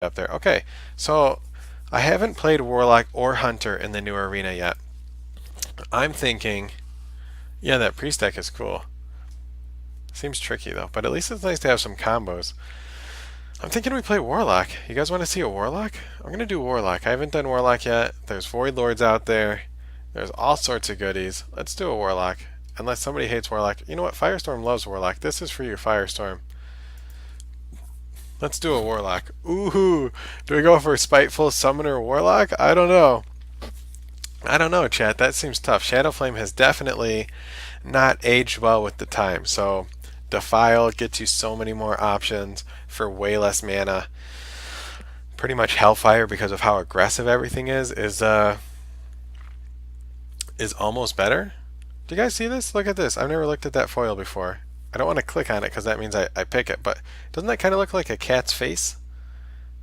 up there. Okay, so I haven't played Warlock or Hunter in the new arena yet. I'm thinking, yeah, that priest deck is cool. Seems tricky though, but at least it's nice to have some combos. I'm thinking we play Warlock. You guys want to see a Warlock? I'm gonna do Warlock. I haven't done Warlock yet. There's Void Lords out there. There's all sorts of goodies. Let's do a Warlock. Unless somebody hates Warlock. You know what? Firestorm loves Warlock. This is for you, Firestorm. Let's do a Warlock. Ooh, do we go for Spiteful Summoner Warlock? I don't know. I don't know, chat. That seems tough. Shadow Flame has definitely not aged well with the time. So Defile gets you so many more options for way less mana. Pretty much Hellfire, because of how aggressive everything is almost better. Do you guys see this? Look at this. I've never looked at that foil before. I don't want to click on it because that means I pick it, but doesn't that kind of look like a cat's face?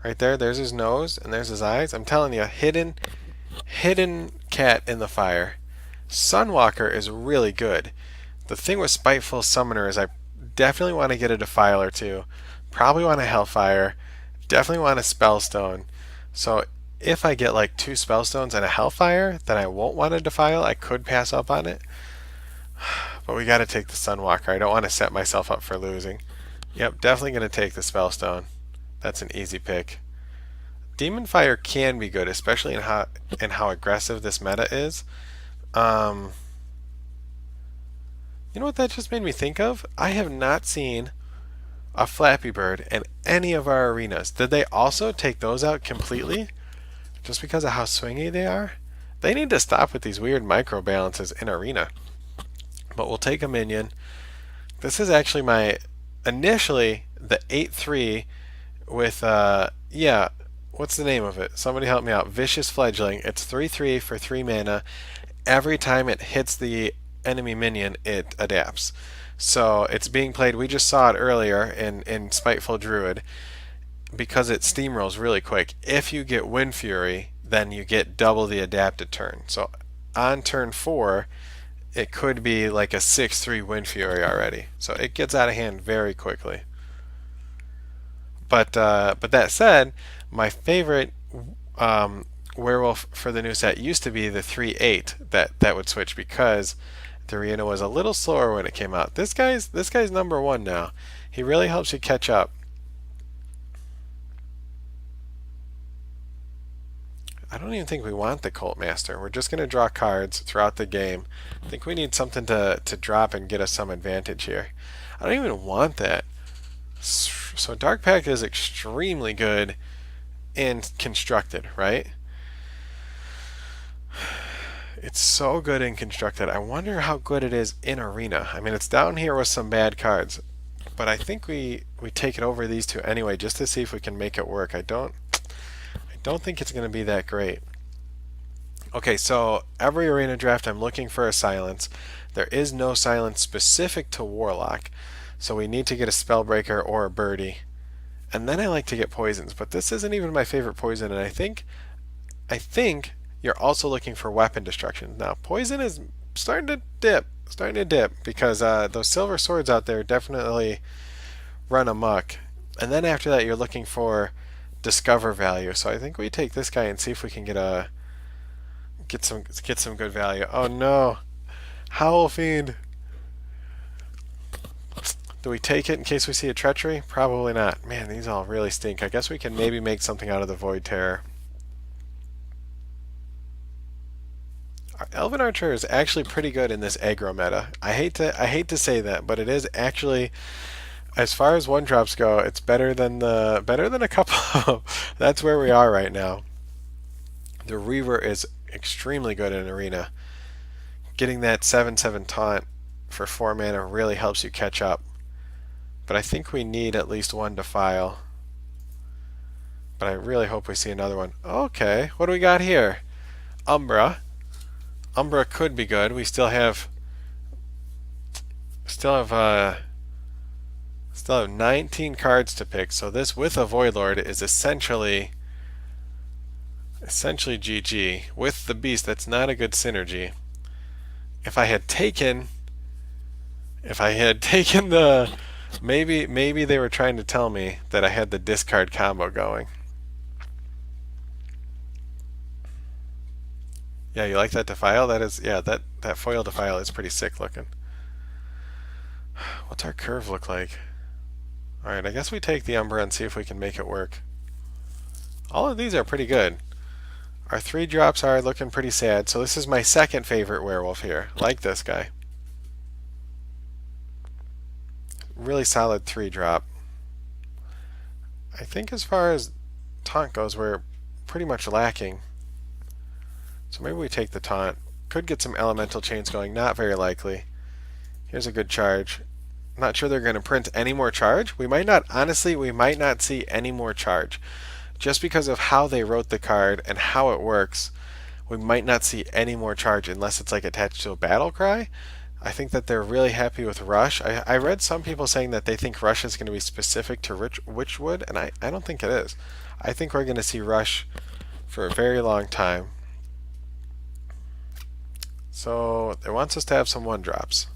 Right there, there's his nose and there's his eyes. I'm telling you, hidden cat in the fire. Sunwalker is really good. The thing with Spiteful Summoner is I definitely want to get a Defile or two. Probably want a Hellfire. Definitely want a Spellstone. So if I get like two Spellstones and a Hellfire, then I won't want a Defile. I could pass up on it. But we got to take the Sunwalker. I don't want to set myself up for losing. Yep, definitely going to take the Spellstone. That's an easy pick. Demon Fire can be good, especially in how aggressive this meta is. You know what that just made me think of? I have not seen a Flappy Bird in any of our arenas. Did they also take those out completely? Just because of how swingy they are? They need to stop with these weird micro balances in arena. But we'll take a minion. This is actually my initially the 8/3 with yeah, what's the name of it? Somebody help me out. Vicious Fledgling. It's 3/3 for 3 mana. Every time it hits the enemy minion, it adapts. So it's being played. We just saw it earlier in Spiteful Druid because it steamrolls really quick. If you get Wind Fury, then you get double the adapted turn. So on turn 4, it could be like a 6/3 Wind Fury already. So it gets out of hand very quickly. But that said, my favorite werewolf for the new set used to be the 3/8 that would switch because the arena was a little slower when it came out. This guy's number one now. He really helps you catch up. I don't even think we want the Cult Master. We're just going to draw cards throughout the game. I think we need something to drop and get us some advantage here. I don't even want that. So Dark Pact is extremely good in Constructed, right? It's so good in Constructed. I wonder how good it is in Arena. I mean, it's down here with some bad cards, but I think we take it over these two anyway just to see if we can make it work. I don't think it's going to be that great. Okay, so every arena draft I'm looking for a silence. There is no silence specific to Warlock, so we need to get a Spellbreaker or a Birdie. And then I like to get poisons, but this isn't even my favorite poison, and I think you're also looking for weapon destruction. Now, poison is starting to dip because those silver swords out there definitely run amok. And then after that, you're looking for discover value. So I think we take this guy and see if we can get some good value. Oh no, Howl Fiend. Do we take it in case we see a treachery? Probably not. Man, these all really stink. I guess we can maybe make something out of the Void Terror. Elven Archer is actually pretty good in this aggro meta. I hate to say that, but it is actually, as far as one drops go, it's better than a couple. That's where we are right now. The Reaver is extremely good in Arena. Getting that 7/7 taunt for 4 mana really helps you catch up. But I think we need at least one Defile. But I really hope we see another one. Okay, what do we got here? Umbra. Umbra could be good. We still have 19 cards to pick. So this with a Void Lord is essentially GG. With the Beast, that's not a good synergy. If I had taken the maybe they were trying to tell me that I had the discard combo going. Yeah, you like that Defile? That is, yeah, that foil Defile is pretty sick looking. What's our curve look like? Alright, I guess we take the Umbra and see if we can make it work. All of these are pretty good. Our 3-drops are looking pretty sad, so this is my second favorite werewolf here. Like this guy. Really solid 3-drop. I think as far as taunt goes, we're pretty much lacking. So maybe we take the taunt. Could get some elemental chains going, not very likely. Here's a good charge. Not sure they're going to print any more charge. We might not, honestly, we might not see any more charge. Just because of how they wrote the card and how it works, we might not see any more charge unless it's like attached to a battle cry. I think that they're really happy with Rush. I read some people saying that they think Rush is going to be specific to Witchwood, and I don't think it is. I think we're going to see Rush for a very long time. So it wants us to have some 1-drops.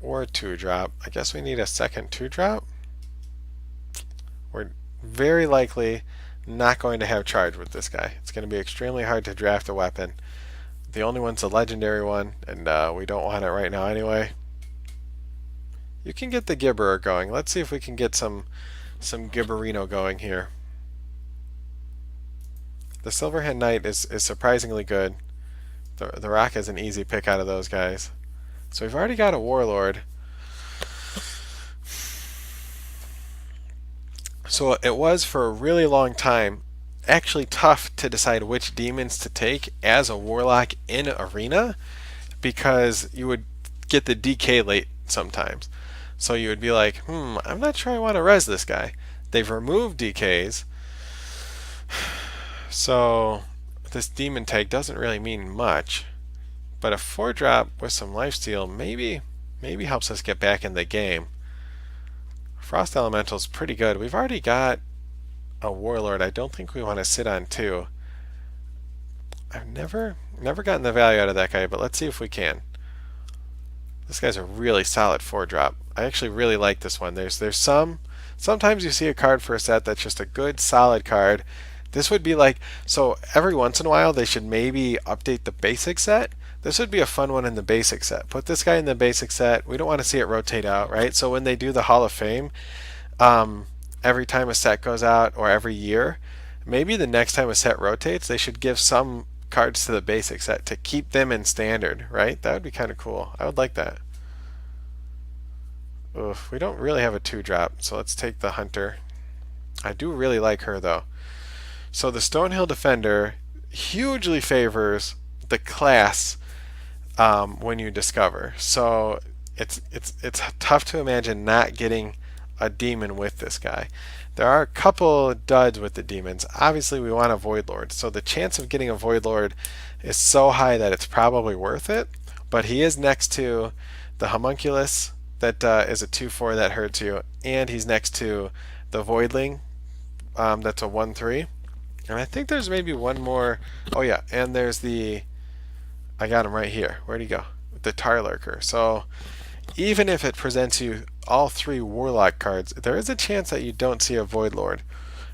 Or a 2-drop. I guess we need a second 2-drop. We're very likely not going to have charge with this guy. It's going to be extremely hard to draft a weapon. The only one's a legendary one, and we don't want it right now anyway. You can get the Gibberer going. Let's see if we can get some Gibberino going here. The Silverhand Knight is surprisingly good. The Rock is an easy pick out of those guys. So we've already got a Warlord. So it was for a really long time actually tough to decide which demons to take as a Warlock in Arena, because you would get the DK late sometimes. So you would be like, I'm not sure I want to res this guy. They've removed DKs. So this demon tag doesn't really mean much. But a 4-drop with some lifesteal maybe helps us get back in the game. Frost Elemental's pretty good. We've already got a Warlord. I don't think we want to sit on 2. I've never gotten the value out of that guy, but let's see if we can. This guy's a really solid 4-drop. I actually really like this one. There's sometimes you see a card for a set that's just a good solid card. This would be like, so every once in a while they should maybe update the basic set. This would be a fun one in the basic set. Put this guy in the basic set. We don't want to see it rotate out, right? So when they do the Hall of Fame, every time a set goes out or every year, maybe the next time a set rotates, they should give some cards to the basic set to keep them in standard, right? That would be kind of cool. I would like that. Oof, we don't really have a 2-drop, so let's take the Hunter. I do really like her though. So the Stonehill Defender hugely favors the class when you discover. So it's tough to imagine not getting a demon with this guy. There are a couple duds with the demons. Obviously we want a Void Lord, so the chance of getting a Void Lord is so high that it's probably worth it. But he is next to the Homunculus that is a 2/4 that hurts you, and he's next to the Voidling that's a 1/3. And I think there's maybe one more. Oh yeah, and there's the, I got him right here. Where'd he go? The Tarlurker. So even if it presents you all 3 Warlock cards, there is a chance that you don't see a Void Lord.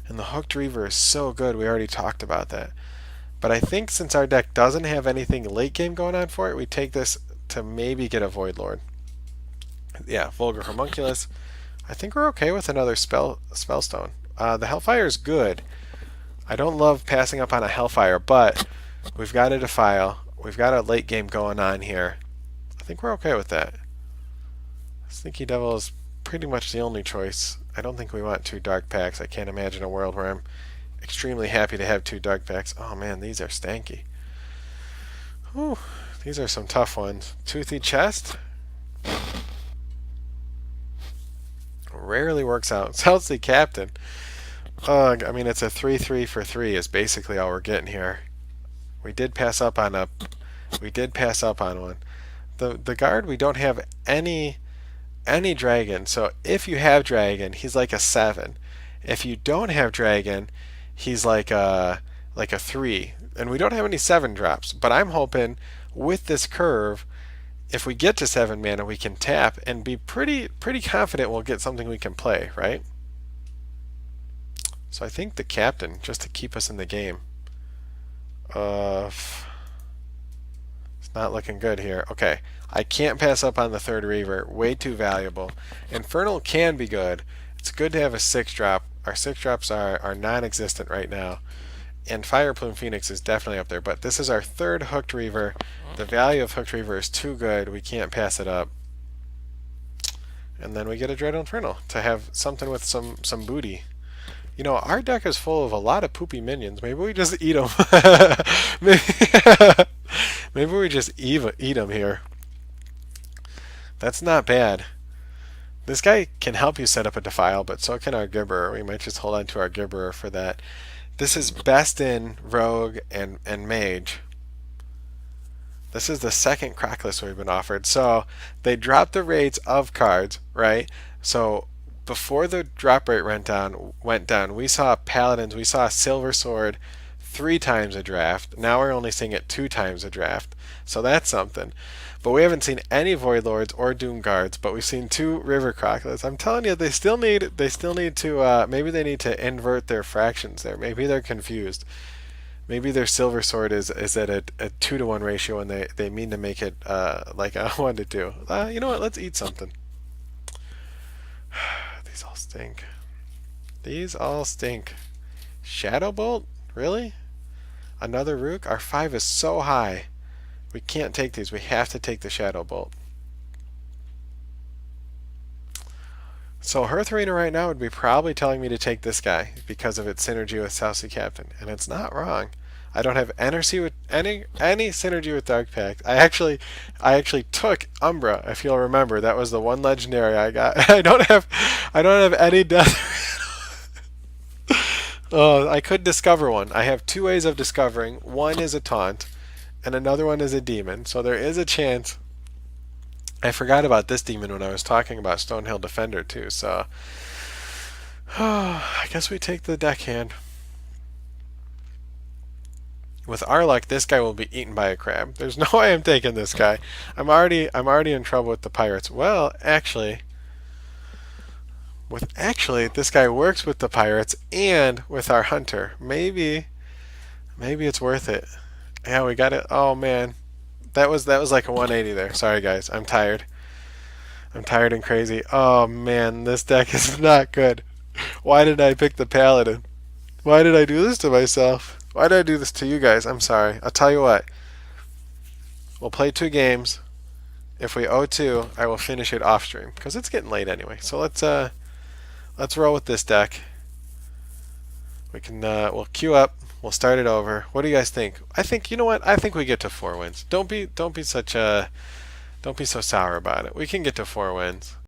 And the Hooked Reaver is so good, we already talked about that. But I think since our deck doesn't have anything late game going on for it, we take this to maybe get a Void Lord. Yeah, Vulgar Homunculus. I think we're okay with another Spellstone. The Hellfire is good. I don't love passing up on a Hellfire, but we've got a Defile. We've got a late game going on here. I think we're okay with that. Sneaky Devil is pretty much the only choice. I don't think we want 2 Dark Packs. I can't imagine a world where I'm extremely happy to have 2 Dark Packs. Oh man, these are stanky. Whew, these are some tough ones. Toothy Chest. Rarely works out. Southsea Captain. Ugh, I mean, it's a 3/3 for 3 is basically all we're getting here. We did pass up on one. The guard, we don't have any dragon. So if you have dragon, he's like a 7. If you don't have dragon, he's like a 3. And we don't have any 7-drops. But I'm hoping with this curve, if we get to 7 mana, we can tap and be pretty confident we'll get something we can play, right? So I think the Captain, just to keep us in the game. It's not looking good here. Okay, I can't pass up on the third Reaver. Way too valuable. Infernal can be good. It's good to have a 6-drop. Our 6-drops are non-existent right now. And Fire Plume Phoenix is definitely up there. But this is our third Hooked Reaver. The value of Hooked Reaver is too good. We can't pass it up. And then we get a Dread Infernal to have something with some booty. You know, our deck is full of a lot of poopy minions. Maybe we just eat them. Maybe we just eat them here. That's not bad. This guy can help you set up a Defile, but so can our Gibberer. We might just hold on to our Gibberer for that. This is best in Rogue and Mage. This is the second Crackless we've been offered. So they dropped the rates of cards, right? So before the drop rate went down, we saw Paladins, we saw Silver Sword 3 times a draft. Now we're only seeing it 2 times a draft. So that's something. But we haven't seen any Void Lords or Doom Guards, but we've seen 2 River Crocodiles. I'm telling you, they still need to maybe they need to invert their fractions there. Maybe they're confused. Maybe their Silver Sword is at a 2-to-1 ratio and they mean to make it like a 1-to-2. You know what? Let's eat something. These all stink. These all stink. Shadow Bolt? Really? Another Rook? Our 5 is so high. We can't take these. We have to take the Shadow Bolt. So Hearth Arena right now would be probably telling me to take this guy because of its synergy with South Sea Captain, and it's not wrong. I don't have any synergy with Dark Pact. I actually took Umbra, if you'll remember. That was the one legendary I got. I don't have any death. Oh, I could discover one. I have 2 ways of discovering. One is a taunt, and another one is a demon. So there is a chance. I forgot about this demon when I was talking about Stonehill Defender too. So I guess we take the deckhand. With our luck, this guy will be eaten by a crab. There's no way I'm taking this guy. I'm already in trouble with the pirates. Well, actually, this guy works with the pirates and with our hunter. Maybe it's worth it. Yeah, we got it. Oh man, that was like a 180 there. Sorry guys, I'm tired. I'm tired and crazy. Oh man, this deck is not good. Why did I pick the Paladin? Why did I do this to myself? Why did I do this to you guys? I'm sorry. I'll tell you what. We'll play 2 games. If we owe 2, I will finish it off stream because it's getting late anyway. So let's roll with this deck. We can we'll queue up. We'll start it over. What do you guys think? I think, you know what? I think we get to 4 wins. Don't be so sour about it. We can get to 4 wins.